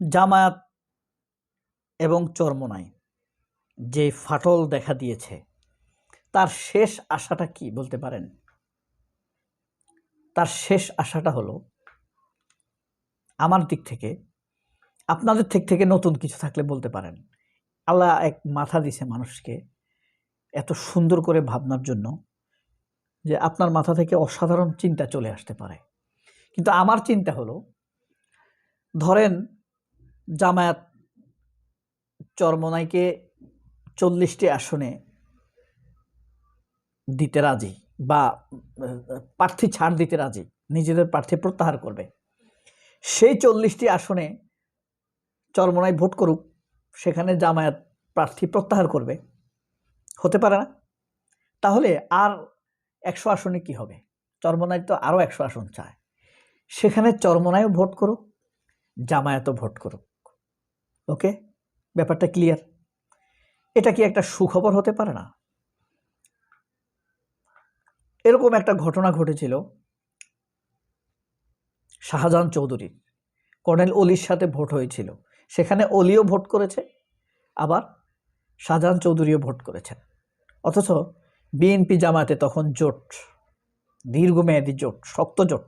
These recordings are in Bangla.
জামায়াত এবং চরমোনাই যে ফাটল দেখা দিয়েছে তার শেষ আশাটা কি বলতে পারেন? তার শেষ আশাটা হলো, আমার দিক থেকে, আপনাদের দিক থেকে নতুন কিছু থাকলে বলতে পারেন। আল্লাহ এক মাথা দিছে মানুষকে এত সুন্দর করে ভাবনার জন্য যে আপনার মাথা থেকে অসাধারণ চিন্তা চলে আসতে পারে। কিন্তু আমার চিন্তা হলো, ধরেন জামায়াত চরমোনাইকে 40টি আসনে দিতে রাজি বা প্রার্থী ছাড় দিতে রাজি, নিজেদের প্রার্থী প্রত্যাহার করবে। সেই 40টি আসনে চরমোনাই ভোট করুক, সেখানে জামায়াত প্রার্থী প্রত্যাহার করবে, হতে পারে না? তাহলে আর 100 আসনে কি হবে? চরমোনাই তো আরও 100 আসন চায়, সেখানে চরমোনাইও ভোট করুক, জামায়াতও ভোট করুক। ওকে, ব্যাপারটা ক্লিয়ার? এটা কি একটা সুখবর হতে পারে না? এরকম একটা ঘটনা ঘটেছিল শাহজাহান চৌধুরীর। কর্নেল অলির সাথে ভোট হয়েছিল, সেখানে অলিও ভোট করেছে, আবার শাহজাহান চৌধুরীও ভোট করেছেন। অথচ বিএনপি জামায়াতে তখন জোট, দীর্ঘমেয়াদী জোট, শক্ত জোট।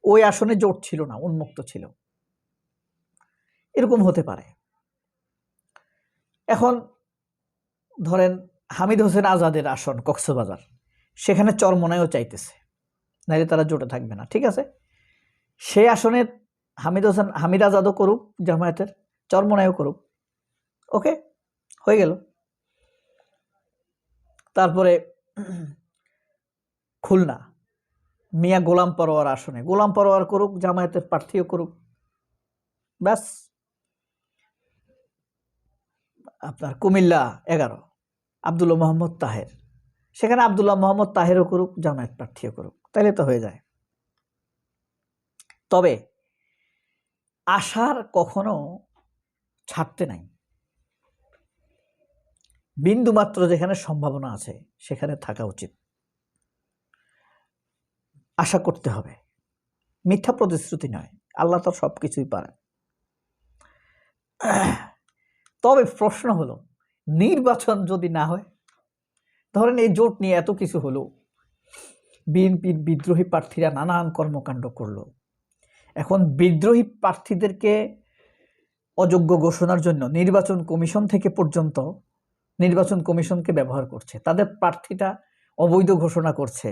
ওই আসনে জোট ছিল না, উন্মুক্ত ছিল। এরকম হতে পারে। এখন ধরেন হামিদ হোসেন আজাদের আসন কক্সবাজার, সেখানে চরমোনাইও চাইতেছে, নাইলে তারা জোটে থাকবে না। ঠিক আছে, সেই আসনে হামিদ আজাদও করুক জামায়াতের, চরমোনাইও করুক। ওকে, হয়ে গেল। তারপরে খুলনা মিয়া গোলাম পরোয়ার আসনে গোলাম পরোয়ার করুক, জামায়াতের প্রার্থীও করুক, ব্যাস। আপনার কুমিল্লা 11 আব্দুল্লাহ মোহাম্মদ তাহের, সেখানে আব্দুল্লাহ মোহাম্মদ তাহেরও করুক, জামায়াত প্রার্থীও করুক, তাইলে তো হয়ে যায়। তবে আশার কখনো ছাড়তে নাই। বিন্দুমাত্র যেখানে সম্ভাবনা আছে সেখানে থাকা উচিত। আশা করতে হবে, মিথ্যা প্রতিশ্রুতি নয়। আল্লাহ তো সব কিছুই পারেন। তবে প্রশ্ন হলো, নির্বাচন যদি না হয়, ধরেন এই জোট নিয়ে এত কিছু হলো, বিএনপির বিদ্রোহী প্রার্থীরা নানান কর্মকাণ্ড করলো, এখন বিদ্রোহী প্রার্থীদেরকে অযোগ্য ঘোষণার জন্য নির্বাচন কমিশন থেকে পর্যন্ত নির্বাচন কমিশনকে ব্যবহার করছে, তাদের প্রার্থীটা অবৈধ ঘোষণা করছে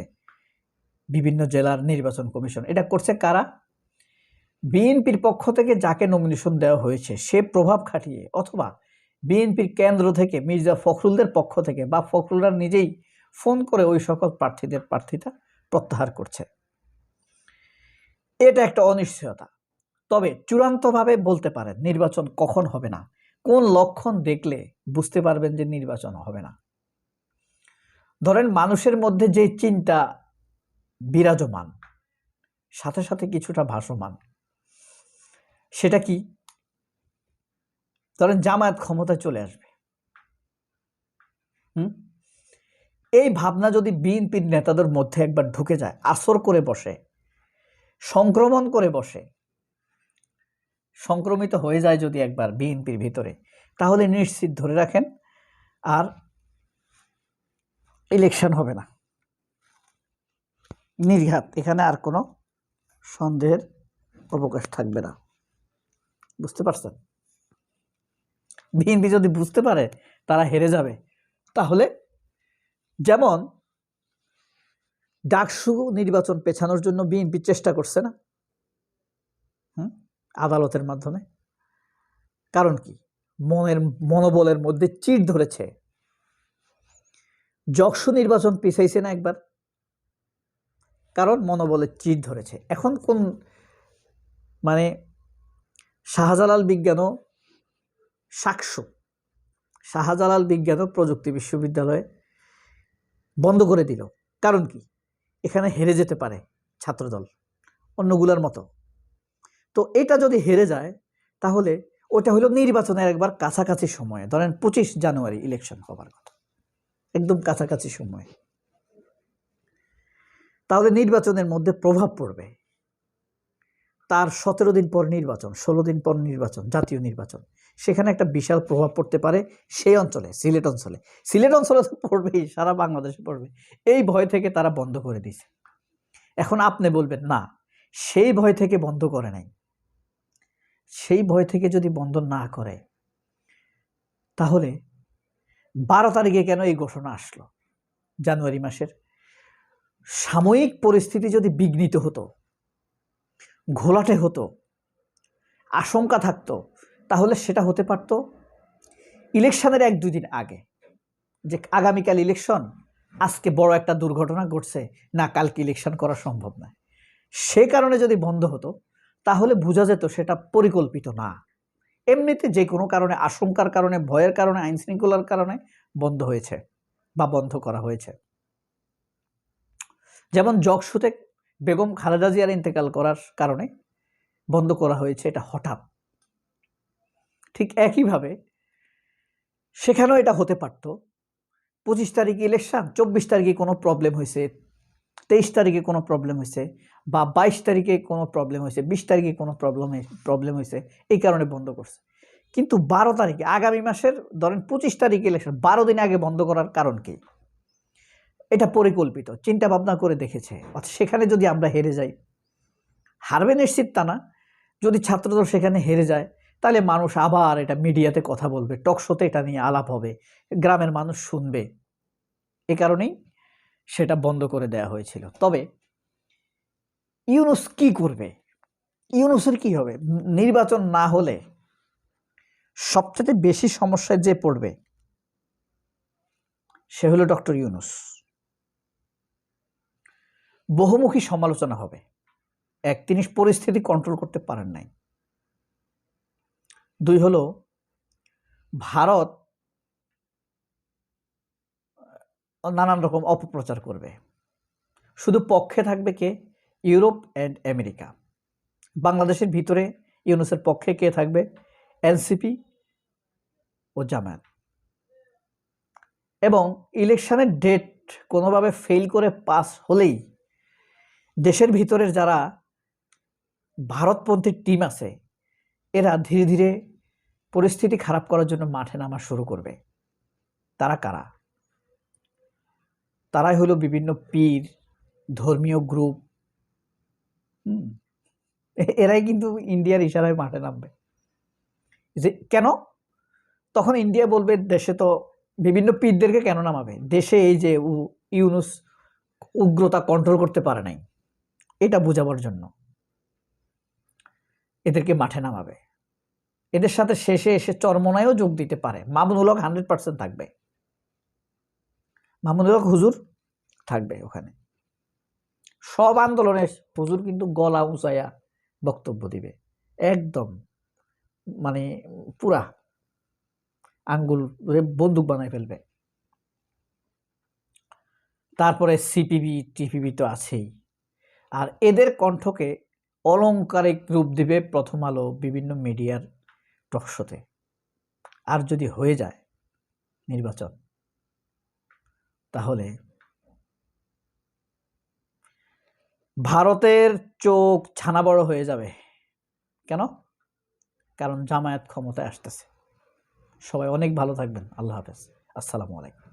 বিভিন্ন জেলার নির্বাচন কমিশন। এটা করছে কারা? বিএনপির পক্ষ থেকে যাকে নমিনেশন দেওয়া হয়েছে সে প্রভাব খাটিয়ে, অথবা বিএনপির কেন্দ্র থেকে মির্জা ফখরুলদের পক্ষ থেকে বা ফখরুলরা নিজেই ফোন করে ওই সকল প্রার্থীদের প্রার্থিতা প্রত্যাহার করছে। এটা একটা অনিশ্চয়তা। তবে চূড়ান্তভাবে বলতে পারেন নির্বাচন কখন হবে না, কোন লক্ষণ দেখলে বুঝতে পারবেন যে নির্বাচন হবে না। ধরেন মানুষের মধ্যে যে চিন্তা বিরাজমান, সাথে সাথে কিছুটা ভাসমান, সেটা কি? ধরেন জামায়াত ক্ষমতায় চলে আসবে, এই ভাবনা যদি বিএনপির নেতাদের মধ্যে একবার ঢুকে যায়, আসর করে বসে, সংক্রমণ করে বসে, সংক্রমিত হয়ে যায় যদি একবার বিএনপির ভিতরে, তাহলে নিশ্চিত ধরে রাখেন আর ইলেকশন হবে না, নির্ঘাত। এখানে আর কোনো সন্দেহের অবকাশ থাকবে না। বুঝতে পারছেন? বিএনপি যদি বুঝতে পারে তারা হেরে যাবে, তাহলে যেমন ডাকসু নির্বাচন পেছানোর জন্য বিএনপি চেষ্টা করছে না, আদালতের মাধ্যমে। কারণ কি? মনোবলের মধ্যে চিড় ধরেছে। যকসু নির্বাচন পিছাইছে না একবার, কারণ মনোবলের চিড় ধরেছে। এখন কোন মানে শাহজালাল বিজ্ঞান ও শাহজালাল বিজ্ঞান ও প্রযুক্তি বিশ্ববিদ্যালয় বন্ধ করে দিল। কারণ কি? এখানে হেরে যেতে পারে ছাত্রদল অন্যগুলোর মতো। তো এটা যদি হেরে যায়, তাহলে ওটা হলো নির্বাচনের একবার কাছাকাছি সময়ে, ধরেন 25 জানুয়ারি ইলেকশন হবার কথা, একদম কাছাকাছি সময়, তাহলে নির্বাচনের মধ্যে প্রভাব পড়বে। তার 17 দিন পর নির্বাচন, 16 দিন পর নির্বাচন, জাতীয় নির্বাচন, সেখানে একটা বিশাল প্রভাব পড়তে পারে সেই অঞ্চলে, সিলেট অঞ্চলে। সিলেট অঞ্চলে তো পড়বেই, সারা বাংলাদেশে পড়বে। এই ভয় থেকে তারা বন্ধ করে দিয়েছে। এখন আপনি বলবেন না, সেই ভয় থেকে বন্ধ করে নাই। সেই ভয় থেকে যদি বন্ধ না করে, তাহলে 12 তারিখে কেন এই ঘোষণা আসলো জানুয়ারি মাসের? সাময়িক পরিস্থিতি যদি বিঘ্নিত হতো, ঘোলাটে হতো, আশঙ্কা থাকতো, তাহলে সেটা হতে পারতো ইলেকশনের 1-2 দিন আগে, যে আগামীকাল ইলেকশন, আজকে বড় একটা দুর্ঘটনা ঘটছে, না কালকে ইলেকশন করা সম্ভব নয়। সে কারণে যদি বন্ধ হতো, তাহলে বোঝা যেত সেটা পরিকল্পিত না। এমনিতে যে কোনো কারণে, আশঙ্কার কারণে, ভয়ের কারণে, আইন শৃঙ্খলার কারণে বন্ধ হয়েছে বা বন্ধ করা হয়েছে। যেমন জকসুতে বেগম খালেদা জিয়ার ইন্তেকাল করার কারণে বন্ধ করা হয়েছে, এটা হঠাৎ। ঠিক একইভাবে সেখানেও এটা হতে পারত। 25 তারিখে ইলেকশন, 24 তারিখে কোনো প্রবলেম হয়েছে, 23 তারিখে কোনো প্রবলেম হয়েছে, বা 22 তারিখে কোনো প্রবলেম হয়েছে, 20 তারিখে কোনো প্রবলেম হয়েছে, এই কারণে বন্ধ করছে। কিন্তু 12 তারিখে, আগামী মাসের ধরেন 25 তারিখে ইলেকশন, 12 দিন আগে বন্ধ করার কারণ কি? এটা পরিকল্পিত, চিন্তা ভাবনা করে দেখেছে। সেখানে যদি আমরা হেরে যাই, হারবে নিশ্চিত তা না, যদি ছাত্রদল সেখানে হেরে যায়, তাহলে মানুষ আবার এটা মিডিয়াতে কথা বলবে, টক শোতে এটা নিয়ে আলাপ হবে, গ্রামের মানুষ শুনবে। এ কারণেই সেটা বন্ধ করে দেওয়া হয়েছিল। তবে ইউনূস কি করবে? ইউনূসের কি হবে? নির্বাচন না হলে সবচেয়ে বেশি সমস্যায় যে পড়বে সে হলো ডক্টর ইউনূস। বহুমুখী সমালোচনা হবে। এক, তিনি পরিস্থিতি কন্ট্রোল করতে পারেন নাই। 2 হলো ভারত নানান রকম অপপ্রচার করবে। শুধু পক্ষে থাকবে কে? Europe and America. বাংলাদেশের ভিতরে ইউনূসের পক্ষে কে থাকবে? এনসিপি ও জামায়াত। এবং ইলেকশনের ডেট কোনোভাবে ফেল করে পাস হলেই দেশের ভিতরের যারা ভারতপন্থী টিম আছে, এরা ধীরে ধীরে পরিস্থিতি খারাপ করার জন্য মাঠে নামা শুরু করবে। তারা কারা? তারাই হলো বিভিন্ন পীর, ধর্মীয় গ্রুপ। এরাই কিন্তু ইন্ডিয়ার ইশারায় মাঠে নামবে। যে কেন? তখন ইন্ডিয়া বলবে, দেশে তো বিভিন্ন পীরদেরকে কেন নামাবে? দেশে এই যে ইউনূস উগ্রতা কন্ট্রোল করতে পারে নাই, এটা বোঝাবার জন্য এদেরকে মাঠে নামাবে। এদের সাথে শেষে এসে চরমনায়ও যোগ দিতে পারে। মামুনুল হক 100% থাকবে। মামুনুল হক হুজুর থাকবে ওখানে। সব আন্দোলনে হুজুর কিন্তু গলা উঁচাইয়া বক্তব্য দিবে, একদম মানে পুরা আঙ্গুল বন্দুক বানায় ফেলবে। তারপরে সিপিবি টিপিবি তো আছেই। আর এদের কণ্ঠকে অলংকারিক রূপ দিবে প্রথম আলো, বিভিন্ন মিডিয়ার টকশোতে। আর যদি হয়ে যায় নির্বাচন, তাহলে ভারতের চোখ ছানা বড় হয়ে যাবে। কেন? কারণ জামায়াত ক্ষমতায় আসতেছে। সবাই অনেক ভালো থাকবেন। আল্লাহ হাফেজ। আসসালামু আলাইকুম।